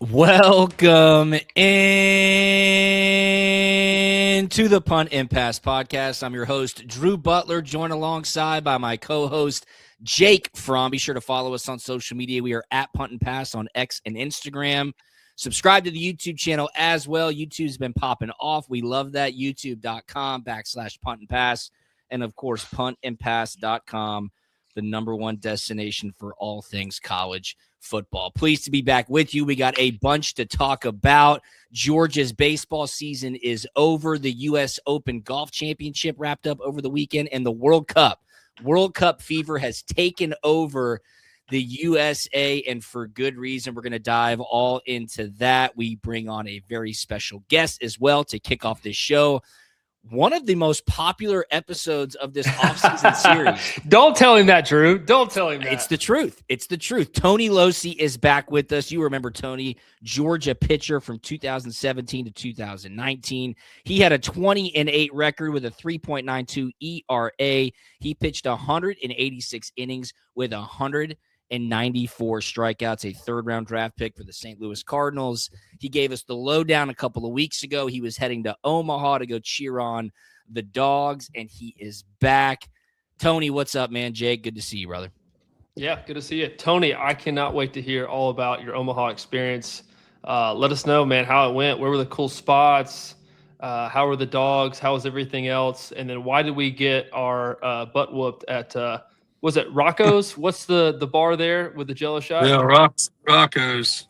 Welcome in to the Punt Pass Podcast. I'm your host, Drew Butler, joined alongside by my co-host, Jake Fromm. Be sure to follow us on social media. We are at Punt Pass on X and Instagram. Subscribe to the YouTube channel as well. YouTube's been popping off. We love that. YouTube.com/Punt Pass. And, of course, puntandpass.com, the number one destination for all things college football. Pleased to be back with you. We got a bunch to talk about. Georgia's baseball season is over. The U.S. Open Golf Championship wrapped up over the weekend, and the World Cup fever has taken over the USA, and for good reason. We're going to dive all into that. We bring on a very special guest as well to kick off this show. One of the most popular episodes of this offseason series. Don't tell him that, Drew. Don't tell him that. It's the truth. It's the truth. Tony LOCEY is back with us. You remember Tony, Georgia pitcher from 2017 to 2019. He had a 20-8 record with a 3.92 ERA. He pitched 186 innings with 194 strikeouts, a third-round draft pick for the St. Louis Cardinals. He gave us the lowdown a couple of weeks ago. He was heading to Omaha to go cheer on the Dogs, and he is back. Tony, what's up, man? Jake, good to see you, brother. Yeah, good to see you. Tony, I cannot wait to hear all about your Omaha experience. Let us know, man, how it went. Where were the cool spots? How were the Dogs? How was everything else? And then why did we get our butt whooped at was it Rocco's? What's the bar there with the Jello shot? Yeah, Rocco's.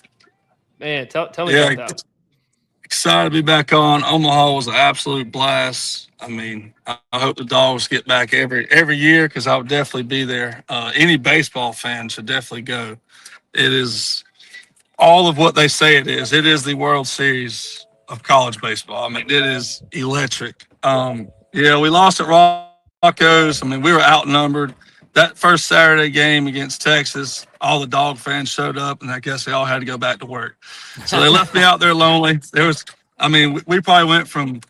Man, tell me about that. Excited to be back on. Omaha was an absolute blast. I mean, I hope the Dogs get back every year because I would definitely be there. Any baseball fan should definitely go. It is all of what they say it is. It is the World Series of college baseball. I mean, it is electric. We lost at Rocco's. I mean, we were outnumbered. That first Saturday game against Texas, all the Dog fans showed up, and I guess they all had to go back to work. So they left me out there lonely. We probably went from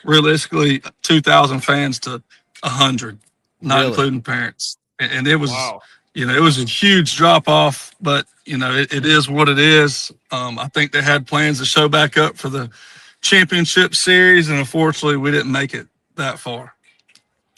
realistically 2,000 fans to 100, not including parents. And it was, it was a huge drop off, but, it is what it is. I think they had plans to show back up for the championship series, and unfortunately we didn't make it that far.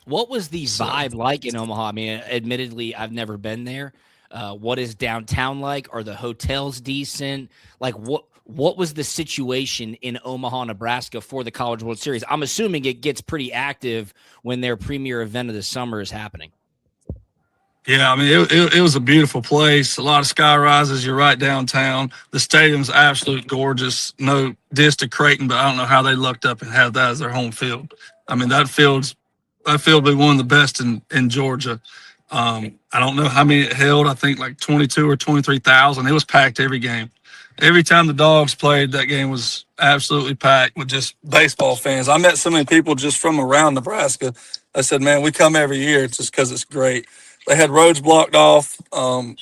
What was the vibe like in Omaha? I mean, admittedly, I've never been there. What is downtown like? Are the hotels decent? Like, what was the situation in Omaha, Nebraska for the College World Series? I'm assuming it gets pretty active when their premier event of the summer is happening. Yeah, I mean, it was a beautiful place. A lot of sky rises. You're right downtown. The stadium's absolutely gorgeous. No diss to Creighton, but I don't know how they looked up and had that as their home field. I mean, that field will be one of the best in Georgia. I don't know how many it held. I think like 22 or 23,000. It was packed every game. Every time the Dogs played, that game was absolutely packed with just baseball fans. I met so many people just from around Nebraska. I said, man, we come every year. It's just because it's great. They had roads blocked off. A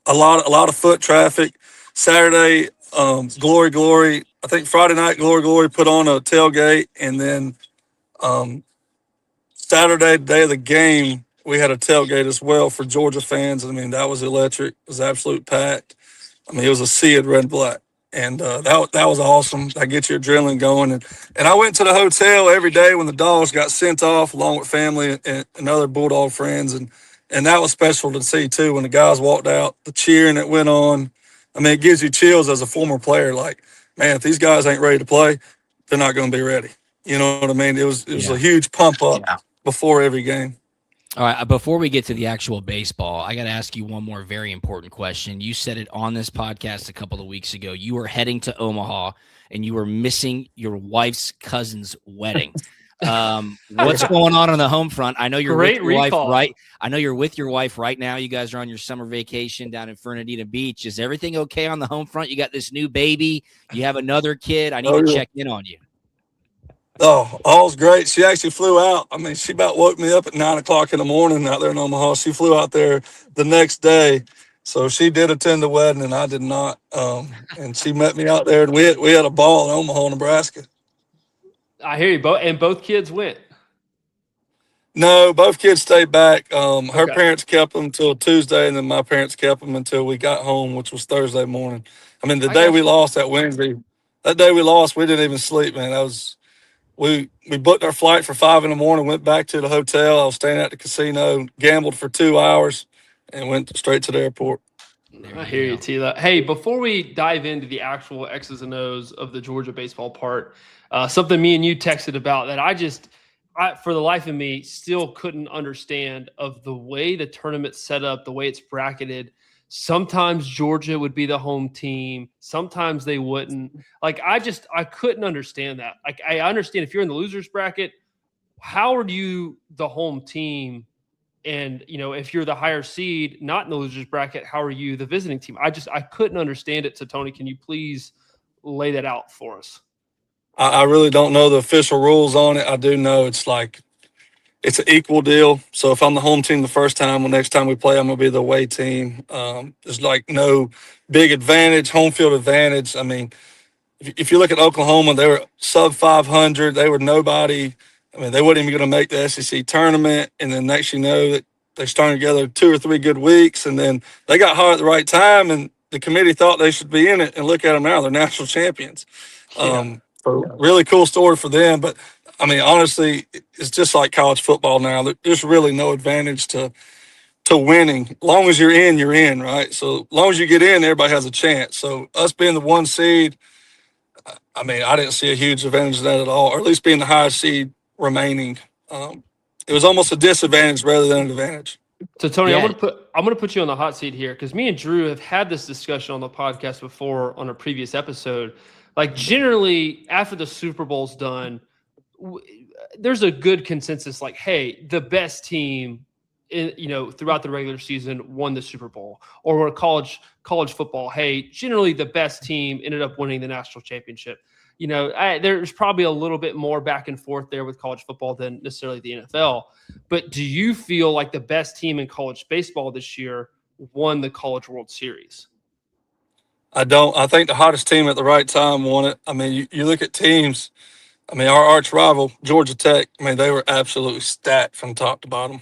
lot of foot traffic. Saturday, Glory. I think Friday night, Glory put on a tailgate, and then Saturday, day of the game, we had a tailgate as well for Georgia fans. I mean, that was electric. It was absolute packed. I mean, it was a sea of red and black. And that was awesome. That gets your adrenaline going. And I went to the hotel every day when the Dogs got sent off, along with family and other Bulldog friends. And that was special to see, too, when the guys walked out, the cheering that went on. I mean, it gives you chills as a former player. Like, man, if these guys ain't ready to play, they're not going to be ready. You know what I mean? It was a huge pump up before every game. All right, before we get to the actual baseball, I got to ask you one more very important question. You said it on this podcast a couple of weeks ago. You were heading to Omaha, and you were missing your wife's cousin's wedding. What's going on the home front? I know you're with your wife, right? I know you're with your wife right now. You guys are on your summer vacation down in Fernandina Beach. Is everything okay on the home front? You got this new baby. You have another kid. I need to check in on you. Oh, all's great. She actually flew out. I mean, she about woke me up at 9 o'clock in the morning out there in Omaha. She flew out there the next day. So she did attend the wedding, and I did not. And she met me out there, and we had a ball in Omaha, Nebraska. I hear you. Both kids went. No, both kids stayed back. Her parents kept them until Tuesday, and then my parents kept them until we got home, which was Thursday morning. I mean, the I day got we you. lost at Wednesday, that day we lost, we didn't even sleep, man. We booked our flight for 5 a.m, went back to the hotel. I was staying at the casino, gambled for 2 hours, and went straight to the airport. I hear you, Tila. Hey, before we dive into the actual X's and O's of the Georgia baseball part, something me and you texted about that for the life of me, still couldn't understand of the way the tournament's set up, the way it's bracketed. Sometimes Georgia would be the home team. Sometimes they wouldn't. Like, I couldn't understand that. Like, I understand if you're in the losers bracket, how are you the home team? And, if you're the higher seed, not in the losers bracket, how are you the visiting team? I couldn't understand it. So, Tony, can you please lay that out for us? I really don't know the official rules on it. I do know it's an equal deal. So if I'm the home team the first time, the next time we play, I'm going to be the away team. There's no big advantage, home field advantage. I mean, if you look at Oklahoma, they were sub 500. They were nobody. I mean, they weren't even going to make the SEC tournament. And then next you know that they strung together 2 or 3 good weeks. And then they got hot at the right time, and the committee thought they should be in it. And look at them now. They're national champions. So really cool story for them. But, I mean, honestly, it's just like college football now. There's really no advantage to winning. As long as you're in, right? So as long as you get in, everybody has a chance. So us being the 1 seed, I mean, I didn't see a huge advantage of that at all, or at least being the highest seed remaining. It was almost a disadvantage rather than an advantage. So, Tony, I'm gonna put you on the hot seat here because me and Drew have had this discussion on the podcast before on a previous episode. Like, generally, after the Super Bowl's done, there's a good consensus. Like, hey, the best team, throughout the regular season won the Super Bowl, or college football. Hey, generally the best team ended up winning the national championship. There's probably a little bit more back and forth there with college football than necessarily the NFL. But do you feel like the best team in college baseball this year won the College World Series? I don't. I think the hottest team at the right time won it. I mean, you look at teams. I mean, our arch rival, Georgia Tech, I mean, they were absolutely stacked from top to bottom.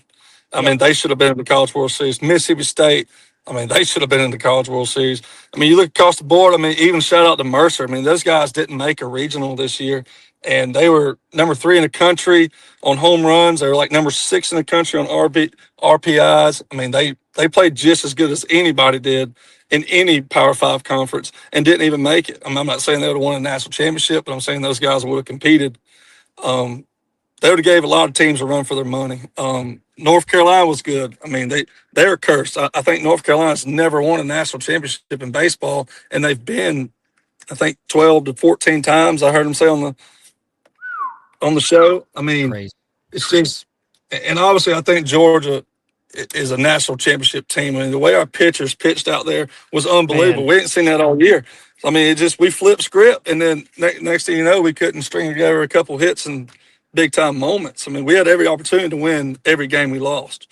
I mean, they should have been in the College World Series. Mississippi State, I mean, they should have been in the College World Series. I mean, you look across the board, I mean, even shout out to Mercer. I mean, those guys didn't make a regional this year, and they were number 3 in the country on home runs. They were like number 6 in the country on RPIs. I mean, they played just as good as anybody did in any Power 5 conference and didn't even make it. I'm not saying they would have won a national championship, but I'm saying those guys would have competed. They would have gave a lot of teams a run for their money. North Carolina was good. I mean, they were cursed. I think North Carolina's never won a national championship in baseball, and they've been, I think, 12 to 14 times. I heard them say on the show. I mean, Crazy. It's just, and obviously, I think Georgia is a national championship team. I mean, the way our pitchers pitched out there was unbelievable. Man. We ain't seen that all year. I mean, we flipped script, and then next thing you know, we couldn't string together a couple hits and big-time moments. I mean, we had every opportunity to win every game we lost.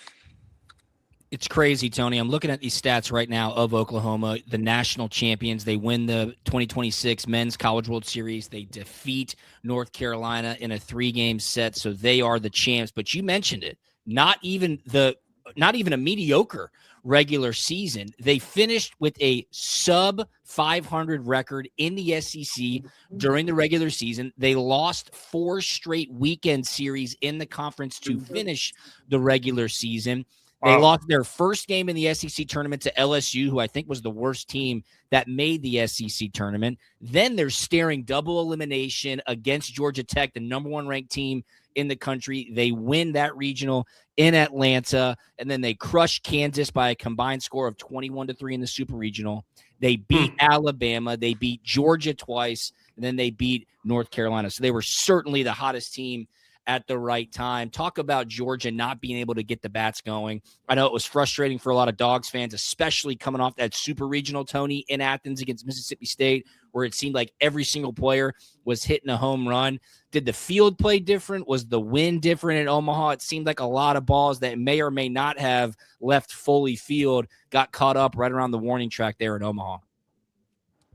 It's crazy, Tony. I'm looking at these stats right now of Oklahoma, the national champions. They win the 2026 Men's College World Series. They defeat North Carolina in a 3-game set, so they are the champs. But you mentioned it, not even a mediocre regular season. They finished with a sub 500 record in the SEC during the regular season. They lost 4 straight weekend series in the conference to finish the regular season. They lost their first game in the SEC tournament to LSU, who I think was the worst team that made the SEC tournament. Then they're staring double elimination against Georgia Tech, the number 1 ranked team in the country. They win that regional in Atlanta, and then they crush Kansas by a combined score of 21-3 in the Super Regional. They beat Alabama. They beat Georgia twice, and then they beat North Carolina. So they were certainly the hottest team at the right time. Talk about Georgia not being able to get the bats going. I know it was frustrating for a lot of Dogs fans, especially coming off that Super Regional, Tony, in Athens against Mississippi State, where it seemed like every single player was hitting a home run. Did the field play different? Was the wind different in Omaha? It seemed like a lot of balls that may or may not have left fully field got caught up right around the warning track there in Omaha.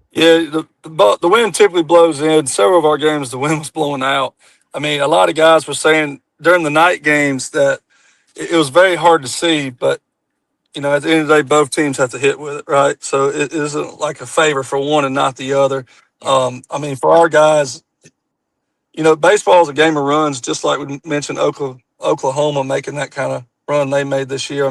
Yeah, the wind typically blows in. Several of our games, the wind was blowing out. I mean, a lot of guys were saying during the night games that it was very hard to see, but at the end of the day, both teams have to hit with it, right? So it isn't like a favor for one and not the other. For our guys, baseball is a game of runs, just like we mentioned Oklahoma making that kind of run they made this year.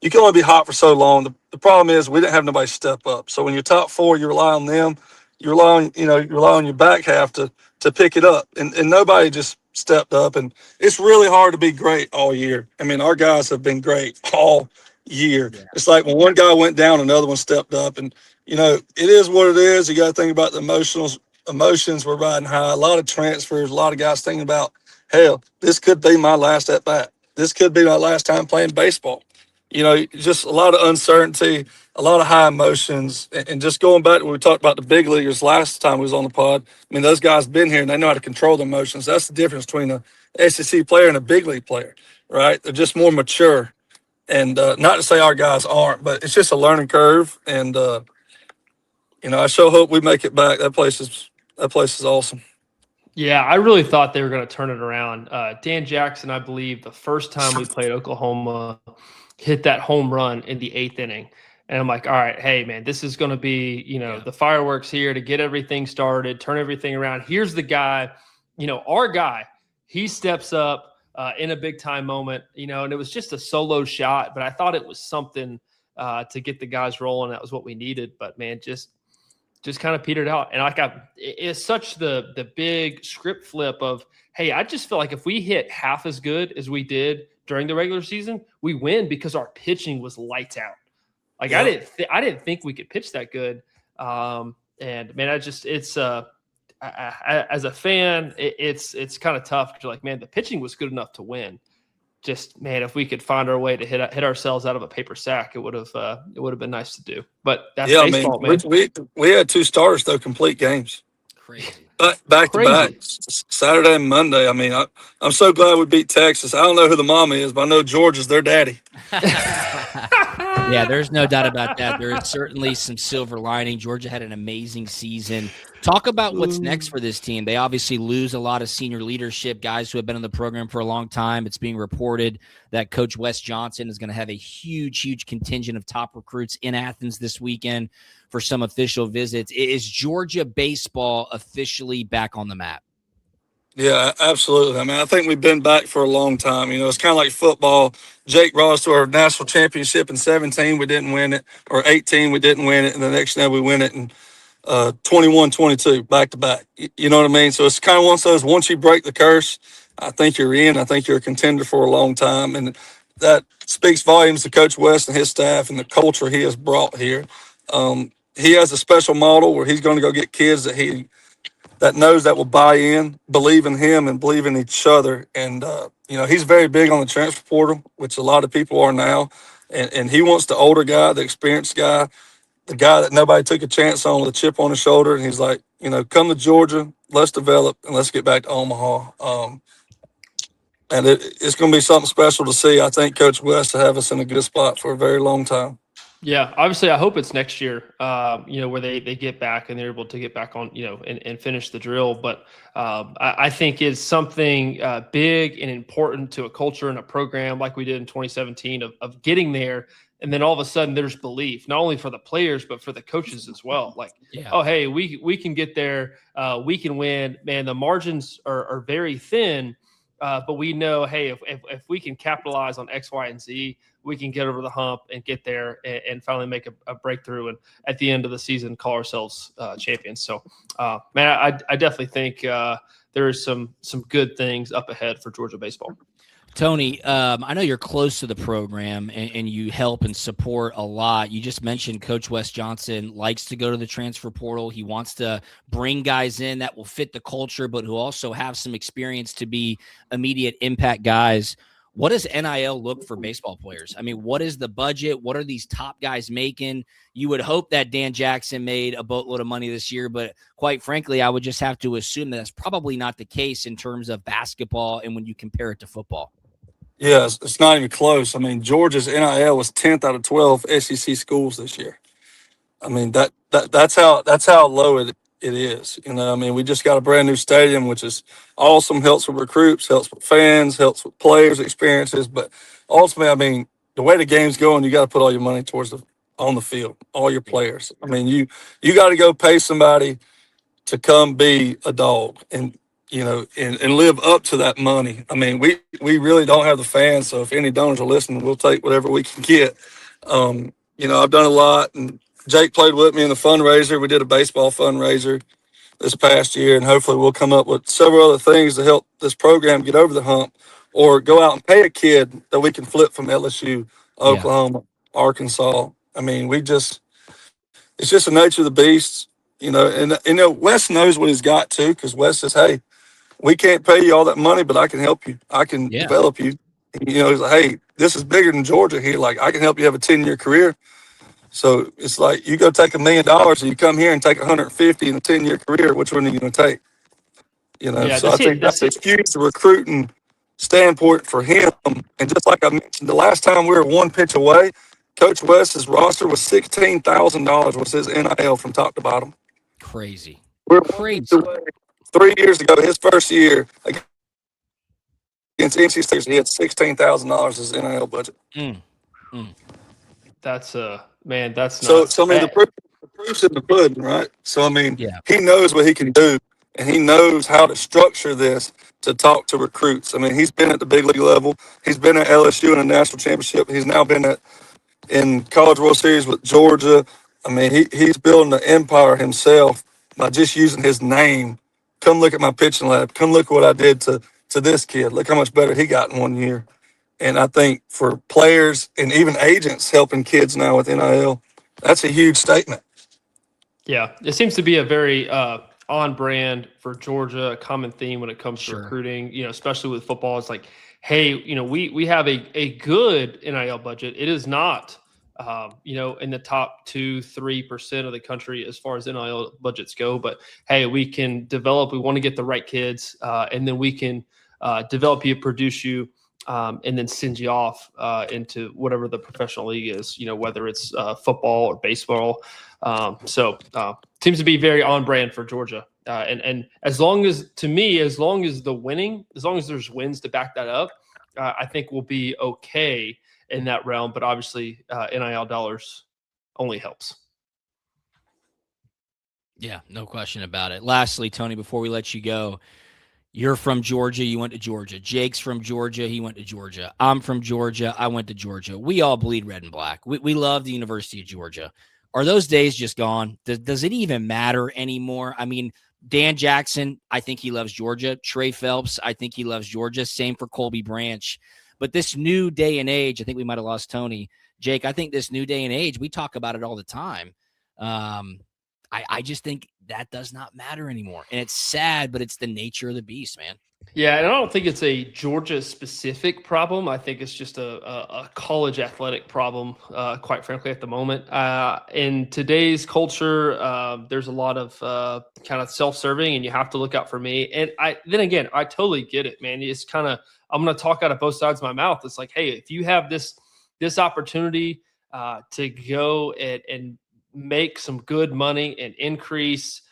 You can only be hot for so long. The problem is we didn't have nobody step up. So when you're top four, you rely on them. You rely on your back half to pick it up. And nobody just stepped up. And it's really hard to be great all year. Our guys have been great all year. Yeah. It's like when one guy went down, another one stepped up. And, it is what it is. You got to think about the emotions were riding high. A lot of transfers, a lot of guys thinking about, hell, this could be my last at bat. This could be my last time playing baseball. Just a lot of uncertainty, a lot of high emotions. And just going back to what we talked about the big leaguers last time we was on the pod, those guys been here and they know how to control their emotions. That's the difference between a SEC player and a big league player, right? They're just more mature. And not to say our guys aren't, but it's just a learning curve. And, I sure hope we make it back. That place is awesome. Yeah, I really thought they were going to turn it around. Dan Jackson, I believe, the first time we played Oklahoma, hit that home run in the 8th inning. And I'm like, all right, hey, man, this is going to be, the fireworks here to get everything started, turn everything around. Here's the guy, our guy, he steps up in a big time moment, and it was just a solo shot, but I thought it was something to get the guys rolling. That was what we needed. But, man, just kind of petered out. And it's such the big script flip of, hey, I just feel like if we hit half as good as we did during the regular season, we win because our pitching was lights out. Like, yeah. I didn't think we could pitch that good. And man, it's as a fan, it's kind of tough because you're like, man, the pitching was good enough to win. Just, man, if we could find our way to hit ourselves out of a paper sack, it would have been nice to do. But that's baseball, man. We had 2 starters though complete games. Crazy. Back to back, Saturday and Monday. I'm so glad we beat Texas. I don't know who the mama is, but I know Georgia's their daddy. Yeah, there's no doubt about that. There is certainly some silver lining. Georgia had an amazing season. Talk about what's next for this team. They obviously lose a lot of senior leadership, guys who have been in the program for a long time. It's being reported that Coach Wes Johnson is going to have a huge contingent of top recruits in Athens this weekend for some official visits. Is Georgia baseball officially back on the map? Yeah, absolutely. I think we've been back for a long time. It's kind of like football. Jake brought us to our national championship in 17. We didn't win it. Or 18, we didn't win it. And the next day we win it in 21-22, back to back. You know what I mean? So it's kind of one of those, once you break the curse, I think you're in. I think you're a contender for a long time. And that speaks volumes to Coach West and his staff and the culture he has brought here. He has a special model where he's going to go get kids that knows that will buy in, believe in him, and believe in each other. And, he's very big on the transfer portal, which a lot of people are now. And he wants the older guy, the experienced guy, the guy that nobody took a chance on with a chip on his shoulder. And he's like, come to Georgia, let's develop, and let's get back to Omaha. And it's going to be something special to see. I think Coach West will have us in a good spot for a very long time. Yeah, obviously, I hope it's next year, where they get back and they're able to get back on, and finish the drill. But I think it's something big and important to a culture and a program like we did in 2017 of getting there. And then all of a sudden there's belief, not only for the players, but for the coaches as well. Like, oh, hey, we can get there. We can win. Man, the margins are very thin. But we know, hey, if we can capitalize on X, Y, and Z, we can get over the hump and get there and finally make a breakthrough. And at the end of the season, call ourselves champions. So, man, I definitely think there is some good things up ahead for Georgia baseball. Tony, I know you're close to the program and you help and support a lot. You just mentioned Coach Wes Johnson likes to go to the transfer portal. He wants to bring guys in that will fit the culture, but who also have some experience to be immediate impact guys. What does NIL look for baseball players? What is the budget? What are these top guys making? You would hope that Dan Jackson made a boatload of money this year, but quite frankly, I would just have to assume that that's probably not the case in terms of basketball and when you compare it to football. Yeah, it's not even close. Georgia's NIL was 10th out of 12 SEC schools this year. That's how low it is. We just got a brand new stadium, which is awesome. Helps with recruits, helps with fans, helps with players' experiences. But ultimately, the way the game's going, you got to put all your money towards on the field, all your players. I mean, you got to go pay somebody to come be a dog and, and live up to that money. I mean, we really don't have the fans. So if any donors are listening, we'll take whatever we can get. I've done a lot, and Jake played with me in the fundraiser. We did a baseball fundraiser this past year, and hopefully we'll come up with several other things to help this program get over the hump, or go out and pay a kid that we can flip from LSU, Oklahoma, Arkansas. I mean, it's just the nature of the beast, and Wes knows what he's got to, because Wes says, hey, we can't pay you all that money, but I can help you. I can develop you. He's like, hey, this is bigger than Georgia here. Like, I can help you have a 10-year career. So it's like, you go take $1 million and you come here and take 150 in a 10-year career. Which one are you going to take? So I think that's a huge recruiting standpoint for him. And just like I mentioned, the last time we were one pitch away, Coach West's roster was $16,000 was his NIL from top to bottom. Crazy. We're crazy. 3 years ago, his first year against NC State, he had $16,000 as his NIL budget. That's man, that's so I mean, the proof's in the pudding, right? So I mean, he knows what he can do, and he knows how to structure this to talk to recruits. I mean, he's been at the big league level. He's been at LSU in a national championship. He's now been in College World Series with Georgia. I mean, he's building an empire himself by just using his name. Come look at my pitching lab. Come look at what I did to this kid. Look how much better he got in 1 year. And I think for players and even agents helping kids now with NIL, that's a huge statement. Yeah, it seems to be a very on brand for Georgia, a common theme when it comes to recruiting, especially with football. It's like, hey, we have a good NIL budget. It is not, in the top 2-3% of the country as far as NIL budgets go. But hey, we can develop. We want to get the right kids, and then we can develop you, produce you, and then send you off into whatever the professional league is. Whether it's football or baseball. So seems to be very on brand for Georgia. And as long as the winning, as long as there's wins to back that up, I think we'll be okay in that realm. But obviously, NIL dollars only helps. Yeah, no question about it. Lastly, Tony, before we let you go, you're from Georgia. You went to Georgia. Jake's from Georgia. He went to Georgia. I'm from Georgia. I went to Georgia. We all bleed red and black. We love the University of Georgia. Are those days just gone? Does it even matter anymore? I mean, Dan Jackson, I think he loves Georgia. Trey Phelps, I think he loves Georgia. Same for Colby Branch. But this new day and age, I think we might have lost Tony. Jake, I think this new day and age, we talk about it all the time. I just think that does not matter anymore. And it's sad, but it's the nature of the beast, man. Yeah, and I don't think it's a Georgia-specific problem. I think it's just a college athletic problem, quite frankly, at the moment. In today's culture, there's a lot of kind of self-serving, and you have to look out for me. And I totally get it, man. It's kind of, I'm going to talk out of both sides of my mouth. It's like, hey, if you have this opportunity to go and make some good money and increase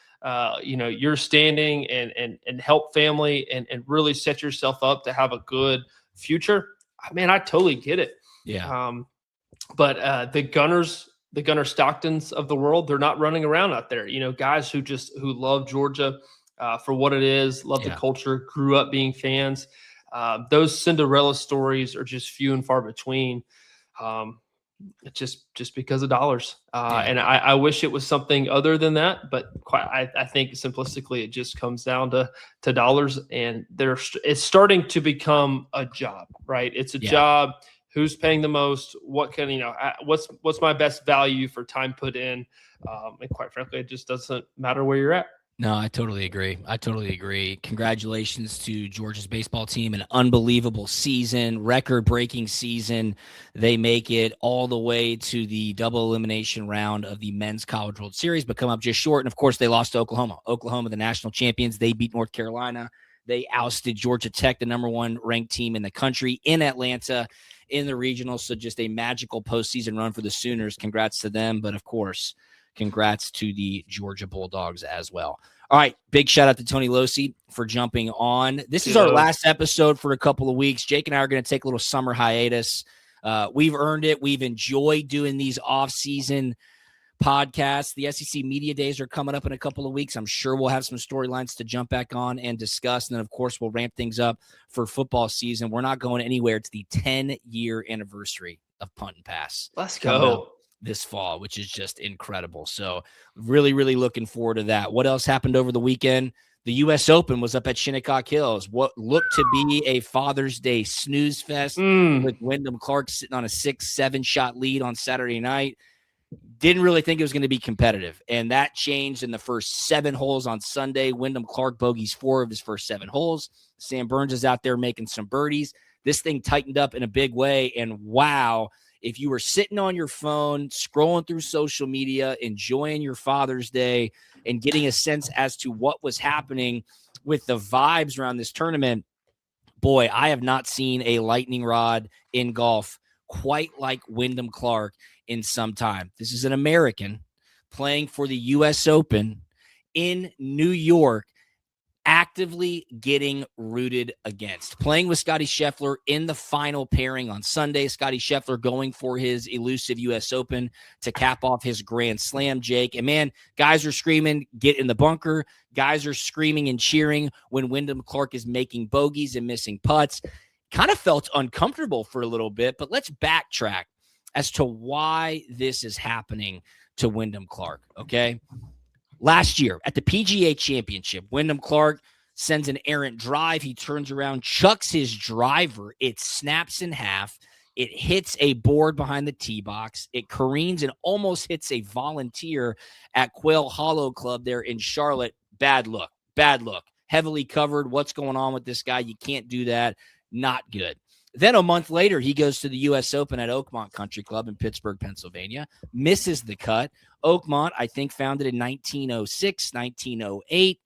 your standing and help family and really set yourself up to have a good future, man, I totally get it. Yeah. But the Gunnar Stocktons of the world, they're not running around out there. Guys who love Georgia for what it is, love the culture, grew up being fans. Those Cinderella stories are just few and far between. Just because of dollars. And I wish it was something other than that, but I think simplistically it just comes down to dollars, and it's starting to become a job, right? It's a job. Who's paying the most? What can, what's my best value for time put in? And quite frankly, it just doesn't matter where you're at. No, I totally agree. Congratulations to Georgia's baseball team. An unbelievable season, record-breaking season. They make it all the way to the double elimination round of the Men's College World Series, but come up just short. And, of course, they lost to Oklahoma. Oklahoma, the national champions. They beat North Carolina. They ousted Georgia Tech, the number one ranked team in the country, in Atlanta, in the regional. So just a magical postseason run for the Sooners. Congrats to them. But, of course, congrats to the Georgia Bulldogs as well. All right, big shout out to Tony LOCEY for jumping on. This is our last episode for a couple of weeks. Jake and I are going to take a little summer hiatus. We've earned it. We've enjoyed doing these off-season podcasts. The SEC Media Days are coming up in a couple of weeks. I'm sure we'll have some storylines to jump back on and discuss. And then, of course, we'll ramp things up for football season. We're not going anywhere. It's the 10-year anniversary of Punt and Pass. Let's go. This fall, which is just incredible. So really, really looking forward to that. What else happened over the weekend? The U.S. Open was up at Shinnecock Hills. What looked to be a Father's Day snooze fest with Wyndham Clark sitting on a 6-7 shot lead on Saturday night. Didn't really think it was going to be competitive, and that changed in the first 7 holes on Sunday. Wyndham Clark bogeys 4 of his first 7 holes. Sam Burns is out there making some birdies. This thing tightened up in a big way, and wow, if you were sitting on your phone, scrolling through social media, enjoying your Father's Day, and getting a sense as to what was happening with the vibes around this tournament, boy, I have not seen a lightning rod in golf quite like Wyndham Clark in some time. This is an American playing for the U.S. Open in New York, actively getting rooted against. Playing with Scottie Scheffler in the final pairing on Sunday. Scottie Scheffler going for his elusive U.S. Open to cap off his Grand Slam, Jake. And man, guys are screaming, get in the bunker. Guys are screaming and cheering when Wyndham Clark is making bogeys and missing putts. Kind of felt uncomfortable for a little bit, but let's backtrack as to why this is happening to Wyndham Clark, okay? Last year at the PGA Championship, Wyndham Clark sends an errant drive. He turns around, chucks his driver. It snaps in half. It hits a board behind the tee box. It careens and almost hits a volunteer at Quail Hollow Club there in Charlotte. Bad look. Heavily covered. What's going on with this guy? You can't do that. Not good. Then a month later, he goes to the U.S. Open at Oakmont Country Club in Pittsburgh, Pennsylvania, misses the cut. Oakmont, I think, founded in 1906, 1908.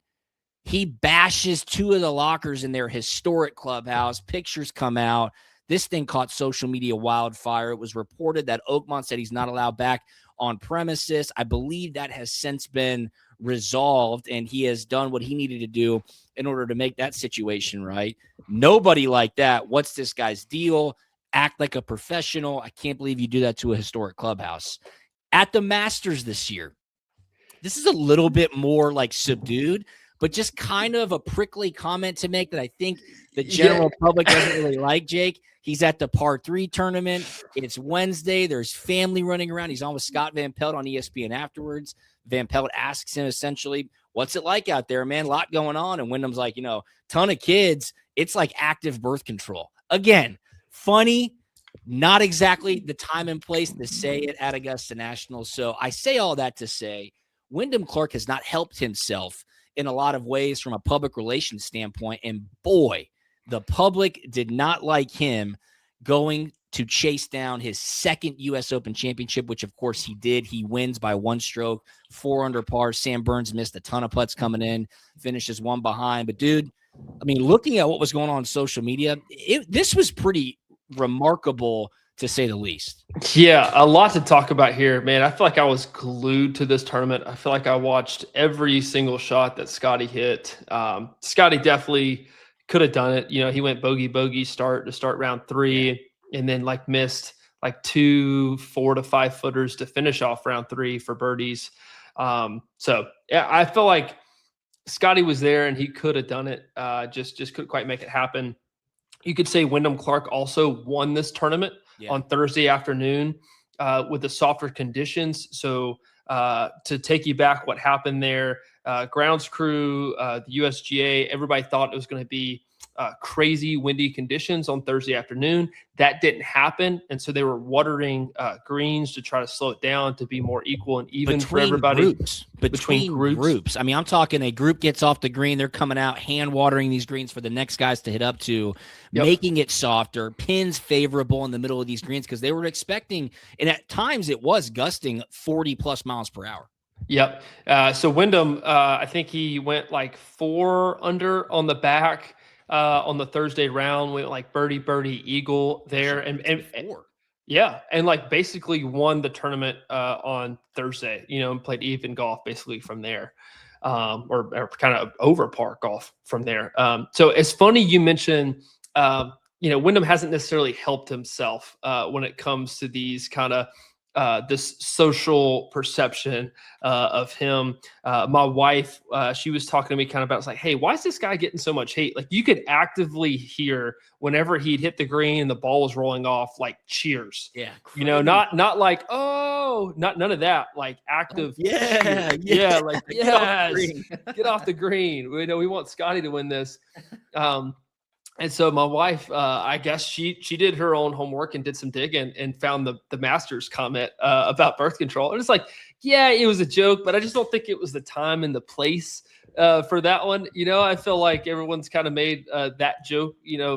He bashes 2 of the lockers in their historic clubhouse. Pictures come out. This thing caught social media wildfire. It was reported that Oakmont said he's not allowed back on premises. I believe that has since been resolved, and he has done what he needed to do in order to make that situation right. Nobody like that. What's this guy's deal? Act like a professional. I can't believe you do that to a historic clubhouse. At the Masters this year, this is a little bit more like subdued, but just kind of a prickly comment to make that I think the general public doesn't really like, Jake. He's at the par 3 tournament. It's Wednesday. There's family running around. He's on with Scott Van Pelt on ESPN afterwards. Van Pelt asks him essentially, what's it like out there, man? A lot going on. And Wyndham's like, ton of kids. It's like active birth control. Again, funny, not exactly the time and place to say it at Augusta National. So I say all that to say Wyndham Clark has not helped himself in a lot of ways from a public relations standpoint. And boy, the public did not like him going to chase down his second U.S. Open championship, which, of course, he did. He wins by 1 stroke, 4 under par. Sam Burns missed a ton of putts coming in, finishes 1 behind. But, dude, I mean, looking at what was going on social media, this was pretty remarkable, to say the least. Yeah, a lot to talk about here, man. I feel like I was glued to this tournament. I feel like I watched every single shot that Scottie hit. Scottie definitely could have done it. He went bogey start round 3, and then missed 2 4 to 5 footers to finish off round 3 for birdies. So yeah, I feel like Scottie was there and he could have done it. Just couldn't quite make it happen. You could say Wyndham Clark also won this tournament on Thursday afternoon with the softer conditions. So to take you back, what happened there, grounds crew, the USGA, everybody thought it was going to be crazy windy conditions on Thursday afternoon. That didn't happen. And so they were watering greens to try to slow it down to be more equal and even for everybody. Between groups. I mean, I'm talking a group gets off the green. They're coming out, hand watering these greens for the next guys to hit up to, making it softer, pins favorable in the middle of these greens because they were expecting, and at times it was gusting 40 plus miles per hour. Yep. So Wyndham, I think he went 4 under on the back. On the Thursday round, went birdie, eagle there, and basically won the tournament on Thursday. And played even golf basically from there, or kind of over par golf from there. So it's funny you mentioned Wyndham hasn't necessarily helped himself when it comes to these kind of this social perception of him. My wife, she was talking to me kind of about, it's like, hey, why is this guy getting so much hate? Like, you could actively hear whenever he'd hit the green and the ball was rolling off, like cheers. Yeah. Not like, oh, none of that. Like active. Yeah. Like yes, get off the green. We want Scotty to win this. And so my wife, I guess she did her own homework and did some digging and found the Masters comment about birth control. And it's like, yeah, it was a joke, but I just don't think it was the time and the place for that one. I feel like everyone's kind of made that joke,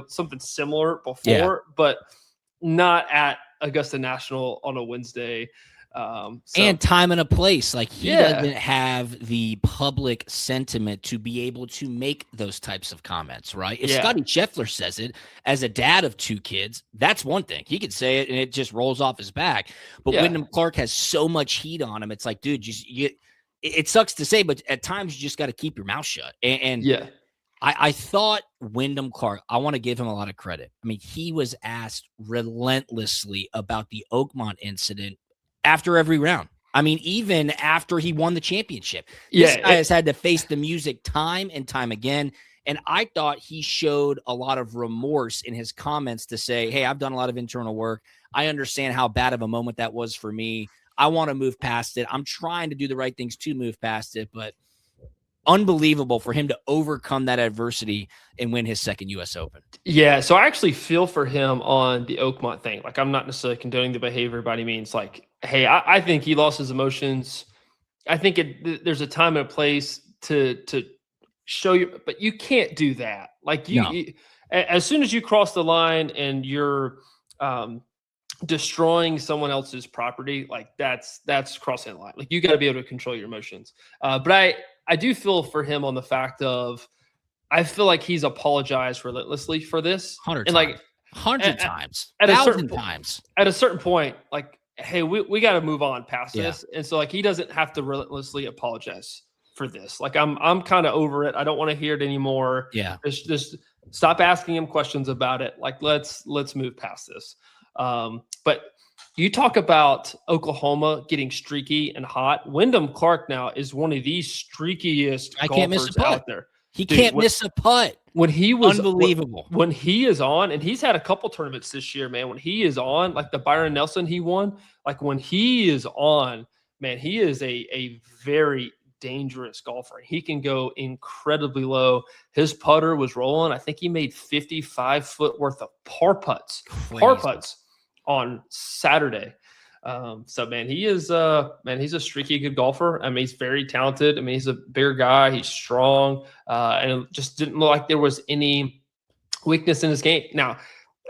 something similar before, but not at Augusta National on a Wednesday. And time and a place. Like, he doesn't have the public sentiment to be able to make those types of comments, right? If Scotty Scheffler says it as a dad of 2 kids, that's one thing. He could say it and it just rolls off his back. But Wyndham Clark has so much heat on him. It's like, dude, it sucks to say, but at times you just got to keep your mouth shut. I thought Wyndham Clark, I want to give him a lot of credit. I mean, he was asked relentlessly about the Oakmont incident after every round. I mean, even after he won the championship. This guy has had to face the music time and time again. And I thought he showed a lot of remorse in his comments to say, hey, I've done a lot of internal work. I understand how bad of a moment that was for me. I want to move past it. I'm trying to do the right things to move past it, but unbelievable for him to overcome that adversity and win his second U.S. Open. Yeah, so I actually feel for him on the Oakmont thing. Like, I'm not necessarily condoning the behavior by any means. Like, hey, I think he lost his emotions. I think there's a time and a place to show you, but you can't do that. Like, you as soon as you cross the line and you're destroying someone else's property, like that's crossing the line. Like, you got to be able to control your emotions. But I do feel for him on the fact of, I feel like he's apologized relentlessly for this. 100 and times. like 100 times. At 1,000 times. At a certain point, like, hey, we got to move on past this. And so, like, he doesn't have to relentlessly apologize for this. Like, I'm kind of over it. I don't want to hear it anymore. Yeah. Just stop asking him questions about it. Like, let's move past this. But you talk about Oklahoma getting streaky and hot. Wyndham Clark now is one of the streakiest golfers out there. He can't miss a putt. When he was unbelievable. When he is on, and he's had a couple tournaments this year, man. When he is on, like the Byron Nelson he won, like when he is on, man, he is a very dangerous golfer. He can go incredibly low. His putter was rolling. I think he made 55 foot worth of par putts on Saturday. So man, he's a streaky good golfer. I mean, he's very talented. I mean, he's a bigger guy. He's strong, and it just didn't look like there was any weakness in his game. Now,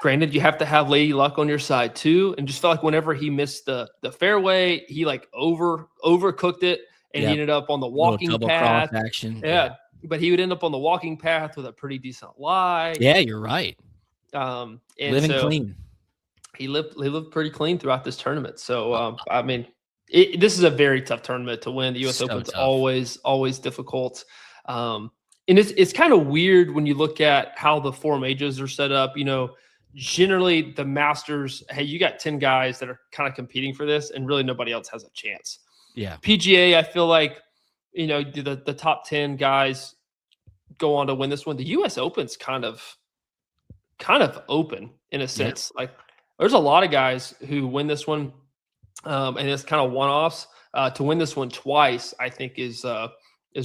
granted, you have to have lady luck on your side too, and just felt like whenever he missed the fairway, he like overcooked it, and he ended up on the walking path. Action. Yeah, but he would end up on the walking path with a pretty decent lie. Yeah, you're right. And living clean. He lived pretty clean throughout this tournament. So, I mean, this is a very tough tournament to win. The U.S. Open's always difficult. And it's kind of weird when you look at how the 4 majors are set up. Generally the Masters, hey, you got 10 guys that are kind of competing for this, and really nobody else has a chance. Yeah. PGA, I feel like, the top 10 guys go on to win this one. The U.S. Open's kind of open in a sense. Like, there's a lot of guys who win this one, and it's kind of one-offs. To win this one twice, I think is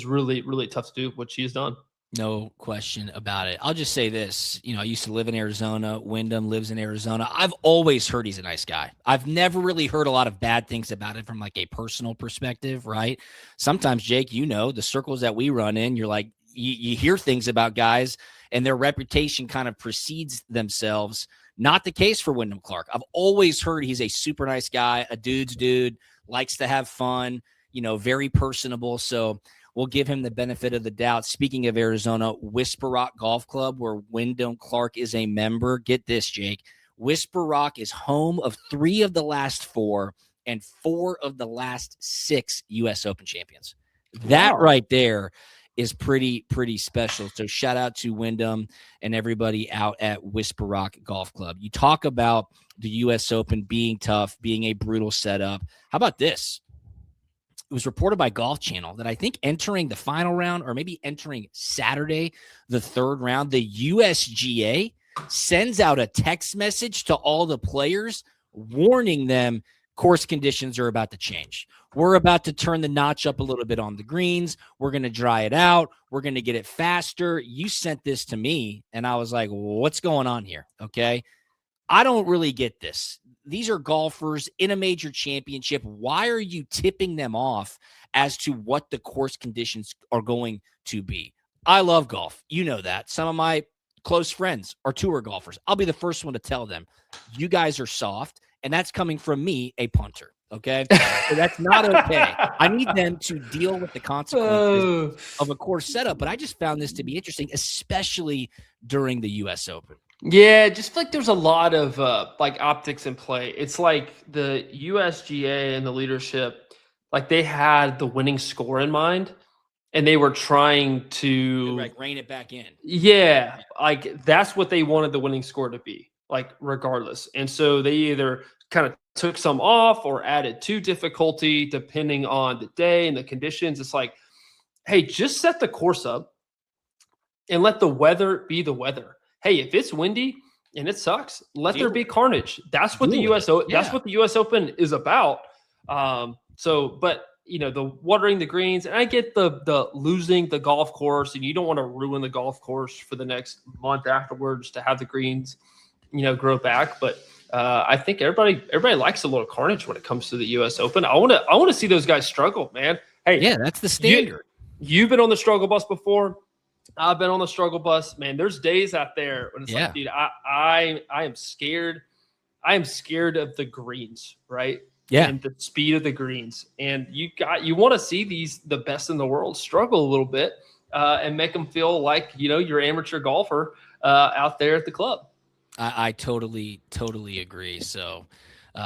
really, really tough to do, what she's done. No question about it. I'll just say this. I used to live in Arizona. Wyndham lives in Arizona. I've always heard he's a nice guy. I've never really heard a lot of bad things about it from like a personal perspective, right? Sometimes, Jake, the circles that we run in, you're like, you hear things about guys and their reputation kind of precedes themselves. Not the case for Wyndham Clark. I've always heard he's a super nice guy, a dude's dude, likes to have fun, very personable. So we'll give him the benefit of the doubt. Speaking of Arizona, Whisper Rock Golf Club, where Wyndham Clark is a member. Get this, Jake. Whisper Rock is home of 3 of the last 4 and 4 of the last 6 U.S. Open champions. That right there is pretty special. So shout out to Wyndham and everybody out at Whisper Rock Golf Club. You talk about the U.S. Open being tough, being a brutal setup. How about this? It was reported by Golf Channel that I think entering the final round, or maybe entering Saturday, the third round, the USGA sends out a text message to all the players warning them course conditions are about to change. We're about to turn the notch up a little bit on the greens. We're going to dry it out. We're going to get it faster. You sent this to me, and I was like, what's going on here? Okay. I don't really get this. These are golfers in a major championship. Why are you tipping them off as to what the course conditions are going to be? I love golf. You know that. Some of my close friends are tour golfers. I'll be the first one to tell them, you guys are soft, and that's coming from me, a punter. Okay. So that's not okay. I need them to deal with the consequences of a course setup. But I just found this to be interesting, especially during the U.S. Open. Yeah, just feel like there's a lot of like optics in play. It's like the USGA and the leadership, like they had the winning score in mind, and they were trying to like rein it back in. Yeah, like that's what they wanted the winning score to be, like regardless. And so they either kind of took some off or added to difficulty depending on the day and the conditions. It's like, hey, just set the course up and let the weather be the weather. Hey, if it's windy and it sucks, let there be carnage. That's what the US Open is about. But you know, the watering the greens, and I get the losing the golf course, and you don't want to ruin the golf course for the next month afterwards to have the greens, you know, grow back. But I think everybody likes a little carnage when it comes to the US Open. I want to see those guys struggle, man. Hey, yeah, that's the standard. You've been on the struggle bus before. I've been on the struggle bus, man. There's days out there when it's like, dude, I am scared. I am scared of the greens, right? Yeah. And the speed of the greens. And you want to see the best in the world struggle a little bit and make them feel like, you know, you're an amateur golfer out there at the club. I totally agree. So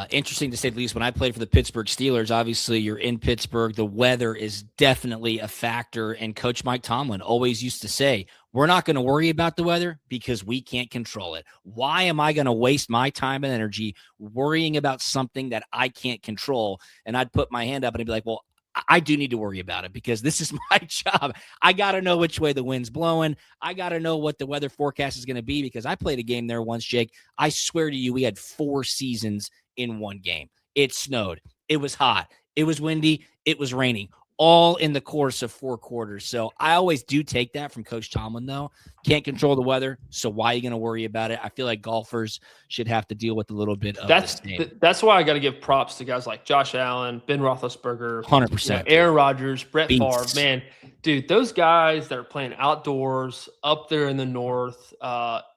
interesting to say the least. When I played for the Pittsburgh Steelers, obviously you're in Pittsburgh. The weather is definitely a factor. And Coach Mike Tomlin always used to say, we're not going to worry about the weather because we can't control it. Why am I going to waste my time and energy worrying about something that I can't control? And I'd put my hand up and I'd be like, well, I do need to worry about it because this is my job. I got to know which way the wind's blowing. I got to know what the weather forecast is going to be because I played a game there once, Jake. I swear to you, we had 4 seasons in one game. It snowed. It was hot. It was windy. It was raining, all in the course of 4 quarters. So I always do take that from Coach Tomlin, though. Can't control the weather, so why are you going to worry about it? I feel like golfers should have to deal with a little bit of that's why I got to give props to guys like Josh Allen, Ben Roethlisberger, 100%, Aaron Rodgers, Brett Favre. Man, dude, those guys that are playing outdoors up there in the north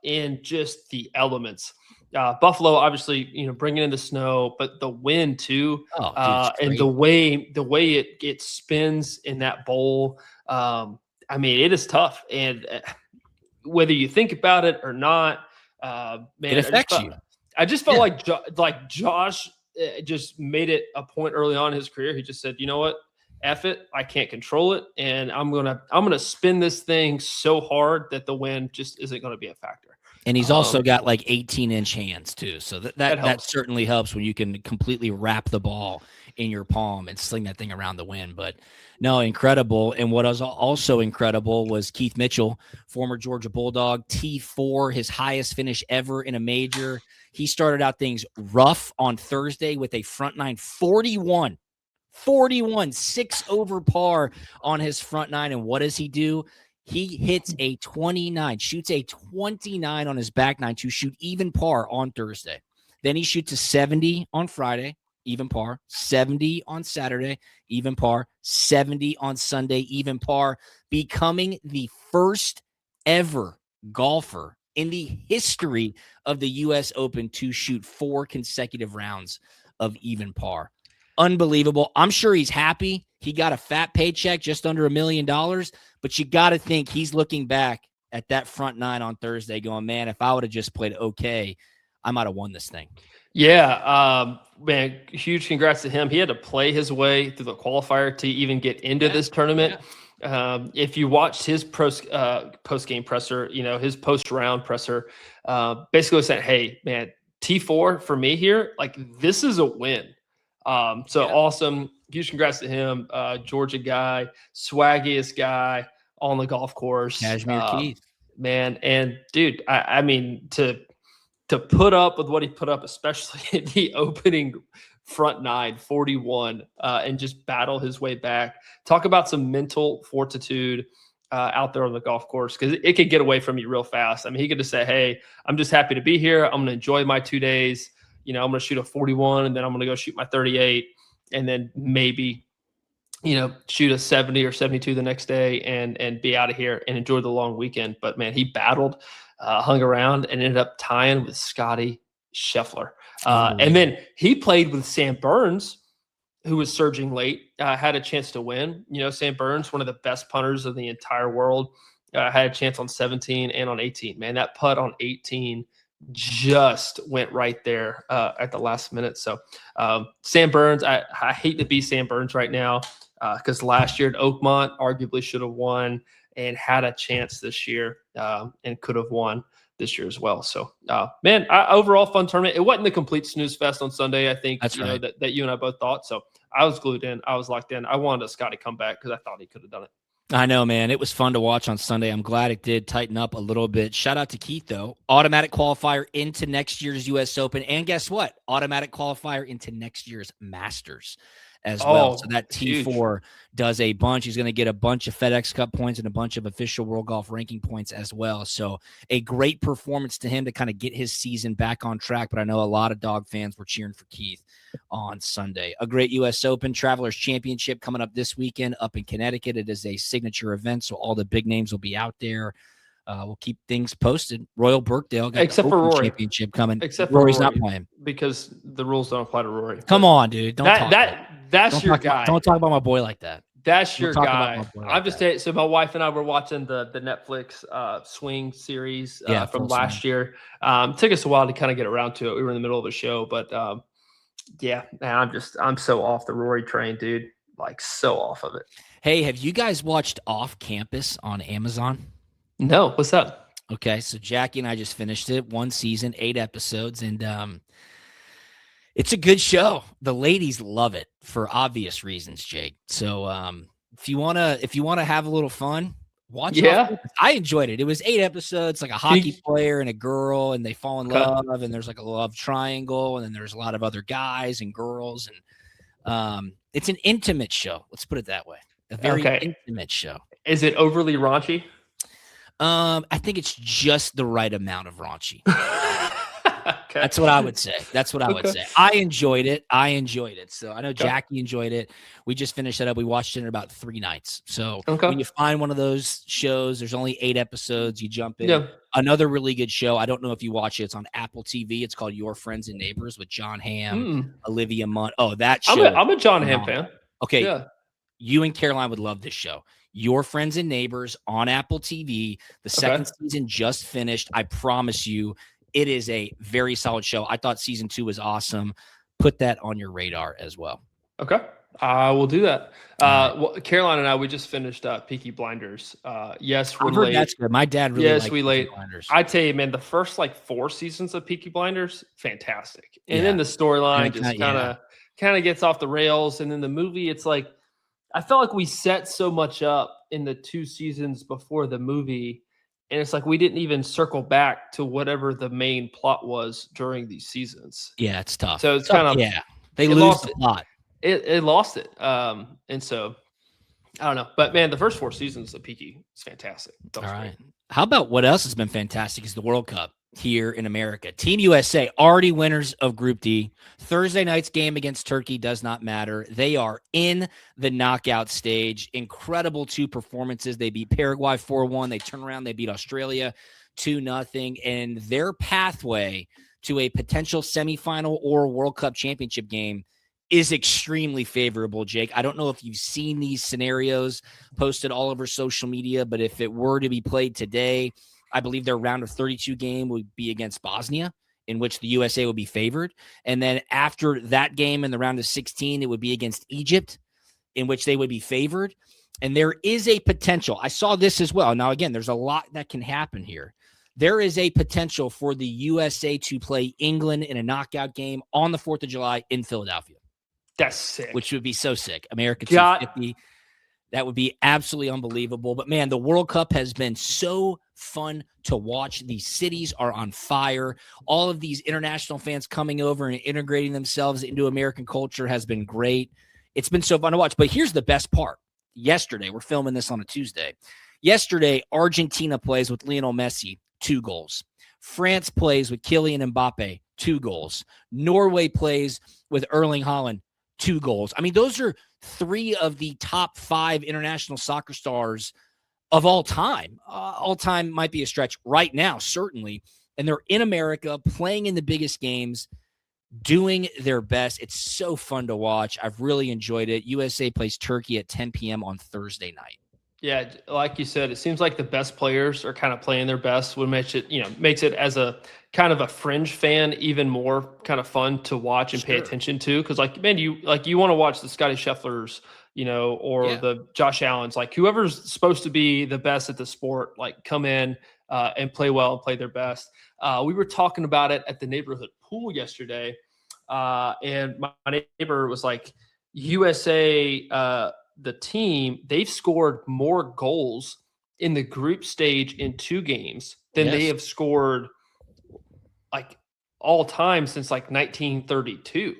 in just the elements. Buffalo, obviously, you know, bringing in the snow, but the wind too, and the way it spins in that bowl. I mean, it is tough, and whether you think about it or not, man, it affects you. I just felt like Josh just made it a point early on in his career. He just said, you know what, F it, I can't control it, and I'm gonna spin this thing so hard that the wind just isn't gonna be a factor. And he's also got like 18-inch hands too. So that certainly helps when you can completely wrap the ball in your palm and sling that thing around the wind. But no, incredible. And what was also incredible was Keith Mitchell, former Georgia Bulldog, T4, his highest finish ever in a major. He started out things rough on Thursday with a front nine 41, 6 over par on his front nine. And what does he do? He hits a 29, shoots a 29 on his back nine to shoot even par on Thursday. Then he shoots a 70 on Friday, even par, 70 on Saturday, even par, 70 on Sunday, even par, becoming the first ever golfer in the history of the U.S. Open to shoot 4 consecutive rounds of even par. Unbelievable. I'm sure he's happy. He got a fat paycheck, just under $1 million, but you got to think he's looking back at that front nine on Thursday going, man, if I would have just played okay, I might have won this thing. Yeah, man, huge congrats to him. He had to play his way through the qualifier to even get into this tournament. If you watched his post-game presser, his post-round presser, basically said, hey, man, T4 for me here, like this is a win. Awesome. Huge congrats to him. Georgia guy, swaggiest guy on the golf course. Cashmere Keith. Man, and dude, I mean, to put up with what he put up, especially in the opening front nine, 41, and just battle his way back. Talk about some mental fortitude out there on the golf course, because it could get away from you real fast. I mean, he could just say, hey, I'm just happy to be here. I'm going to enjoy my 2 days. I'm going to shoot a 41, and then I'm going to go shoot my 38, and then maybe, shoot a 70 or 72 the next day and be out of here and enjoy the long weekend. But, man, he battled, hung around, and ended up tying with Scotty Scheffler. And then he played with Sam Burns, who was surging late, had a chance to win. Sam Burns, one of the best punters of the entire world, had a chance on 17 and on 18. Man, that putt on 18 just went right there at the last minute. So Sam Burns, I hate to be Sam Burns right now, because last year at Oakmont arguably should have won and had a chance this year and could have won this year as well. So, man, overall fun tournament. It wasn't the complete snooze fest on Sunday, I think. That's right. That you and I both thought. So I was glued in. I was locked in. I wanted Scotty come back because I thought he could have done it. I know, man. It was fun to watch on Sunday. I'm glad it did tighten up a little bit. Shout out to Keith, though. Automatic qualifier into next year's U.S. Open. And guess what? Automatic qualifier into next year's Masters as well. So that T4 does a bunch. He's going to get a bunch of FedEx Cup points and a bunch of official World Golf Ranking points as well. So a great performance to him to kind of get his season back on track. But I know a lot of dog fans were cheering for Keith on Sunday. A great U.S. Open Travelers Championship coming up this weekend up in Connecticut. It is a signature event, so all the big names will be out there. We'll keep things posted. Royal Birkdale got except the for Rory Championship coming. Except Rory's for Rory, not playing because the rules don't apply to Rory. Come on, dude. That's your guy. Don't talk about my boy like that. That's your guy. I'm just saying. So my wife and I were watching the Netflix Swing series from last year. Took us a while to kind of get around to it. We were in the middle of a show, but yeah, man, I'm so off the Rory train, dude. Like so off of it. Hey, have you guys watched Off Campus on Amazon? No, what's up? Okay, so Jackie and I just finished it. 1 season, 8 episodes, and it's a good show. The ladies love it for obvious reasons, Jake. So if you wanna have a little fun, watch it. Yeah, I enjoyed it. It was 8 episodes, like a hockey player and a girl, and they fall in love, and there's like a love triangle, and then there's a lot of other guys and girls, and it's an intimate show. Let's put it that way. A very intimate show. Is it overly raunchy? I think it's just the right amount of raunchy. Okay. That's what I would say. I enjoyed it. So I know Jackie enjoyed it. We just finished that up. We watched it in about 3 nights. So when you find one of those shows, there's only 8 episodes. You jump in. Yeah. Another really good show. I don't know if you watch it. It's on Apple TV. It's called Your Friends and Neighbors with John Hamm, Olivia Munn. Oh, that show. I'm a John Hamm fan. Okay. Yeah. You and Caroline would love this show. Your Friends and Neighbors on Apple TV. The second season just finished. I promise you, it is a very solid show. I thought season 2 was awesome. Put that on your radar as well. Okay. I will do that. Well, Caroline and I, we just finished Peaky Blinders. Yes, we're late. That's good. My dad really liked we late. Blinders. I tell you, man, the first 4 seasons of Peaky Blinders, fantastic. And then the storyline just kind of gets off the rails. And then the movie, it's like, I felt like we set so much up in the 2 seasons before the movie, and it's like we didn't even circle back to whatever the main plot was during these seasons. Yeah, it's tough. So it's kind of they lose the plot. It lost it, and so I don't know. But man, the first 4 seasons of Peaky is fantastic. All right. How about what else has been fantastic is the World Cup here in America. Team USA already winners of Group D. Thursday night's game against Turkey does not matter. They are in the knockout stage. Incredible 2 performances. They beat Paraguay 4-1. They turn around. They beat Australia 2-0. And their pathway to a potential semifinal or World Cup championship game is extremely favorable, Jake. I don't know if you've seen these scenarios posted all over social media, but if it were to be played today, I believe their round of 32 game would be against Bosnia, in which the USA would be favored. And then after that game in the round of 16, it would be against Egypt, in which they would be favored. And there is a potential. I saw this as well. Now, again, there's a lot that can happen here. There is a potential for the USA to play England in a knockout game on the 4th of July in Philadelphia. That's sick. Which would be so sick. America 250. That would be absolutely unbelievable. But, man, the World Cup has been so fun to watch. These cities are on fire. All of these international fans coming over and integrating themselves into American culture has been great. It's been so fun to watch. But here's the best part. Yesterday, we're filming this on a Tuesday. Yesterday, Argentina plays with Lionel Messi, 2 goals. France plays with Kylian Mbappe, 2 goals. Norway plays with Erling Haaland, 2 goals. I mean, those are 3 of the top 5 international soccer stars of all time. All time might be a stretch right now, certainly. And they're in America playing in the biggest games, doing their best. It's so fun to watch. I've really enjoyed it. USA plays Turkey at 10 p.m. on Thursday night. Yeah, like you said, it seems like the best players are kind of playing their best, which makes it as a kind of a fringe fan even more kind of fun to watch and pay attention to. Because you want to watch the Scotty Schefflers, or the Josh Allens, like whoever's supposed to be the best at the sport, like come in and play well and play their best. We were talking about it at the neighborhood pool yesterday, and my neighbor was like, USA. The team, they've scored more goals in the group stage in 2 games than they have scored like all time since like 1932.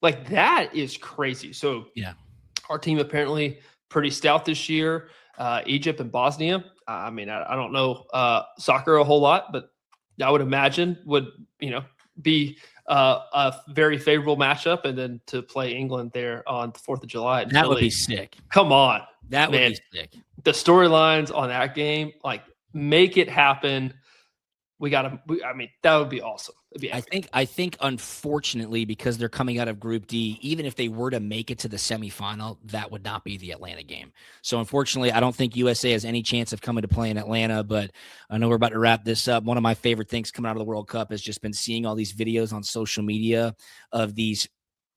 Like that is crazy. So our team apparently pretty stout this year. Egypt and Bosnia. I mean, I don't know soccer a whole lot, but I would imagine would, be a very favorable matchup, and then to play England there on the 4th of July. That would be sick. Come on. That would be sick. The storylines on that game, like make it happen. That would be awesome. I think unfortunately, because they're coming out of Group D, even if they were to make it to the semifinal, that would not be the Atlanta game. So unfortunately, I don't think USA has any chance of coming to play in Atlanta, but I know we're about to wrap this up. One of my favorite things coming out of the World Cup has just been seeing all these videos on social media of these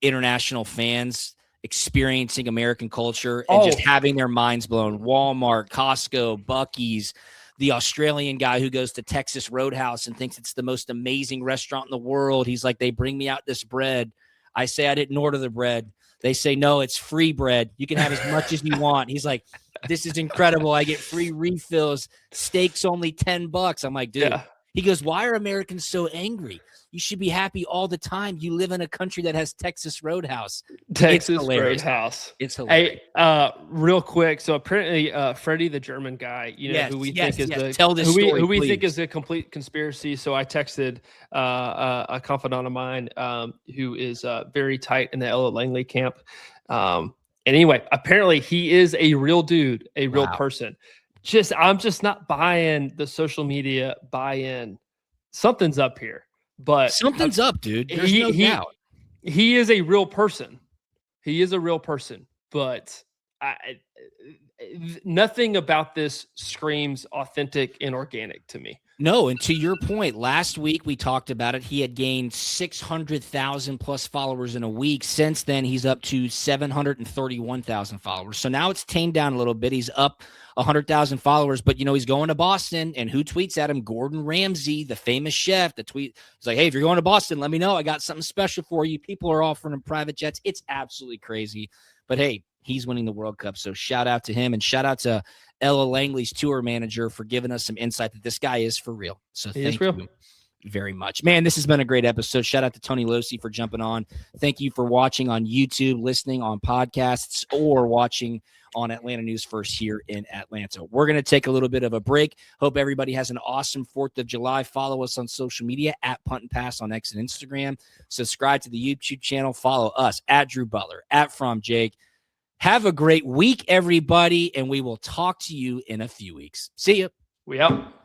international fans experiencing American culture and just having their minds blown. Walmart, Costco, Buc-ee's, the Australian guy who goes to Texas Roadhouse and thinks it's the most amazing restaurant in the world. He's like, they bring me out this bread. I say, I didn't order the bread. They say, no, it's free bread. You can have as much as you want. He's like, this is incredible. I get free refills. Steak's only $10. I'm like, dude. Yeah. He goes, why are Americans so angry? You should be happy all the time. You live in a country that has Texas Roadhouse. Texas Roadhouse. It's hilarious. Hey, real quick. So apparently, Freddie, the German guy, who we think is who we think is a complete conspiracy. So I texted a confidant of mine who is very tight in the Ella Langley camp. And anyway, apparently he is a real dude, a real person. I'm just not buying the social media buy-in. Something's up here. But something's up, dude. There's no doubt. He is a real person. He is a real person. But nothing about this screams authentic and organic to me. No, and to your point, last week we talked about it. He had gained 600,000 plus followers in a week. Since then, he's up to 731,000 followers. So now it's tamed down a little bit. He's up 100,000 followers, but he's going to Boston, and who tweets at him? Gordon Ramsay, the famous chef. The tweet is like, hey, if you're going to Boston, let me know. I got something special for you. People are offering him private jets. It's absolutely crazy. But hey, he's winning the World Cup. So shout out to him, and shout out to Ella Langley's tour manager for giving us some insight that this guy is for real. So thank you very much. Man, this has been a great episode. Shout out to Tony LOCEY for jumping on. Thank you for watching on YouTube, listening on podcasts, or watching on Atlanta News First here in Atlanta. We're going to take a little bit of a break. Hope everybody has an awesome 4th of July. Follow us on social media at Punt Pass on X and Instagram. Subscribe to the YouTube channel. Follow us at Drew Butler, at From Jake. Have a great week, everybody, and we will talk to you in a few weeks. See you. We out.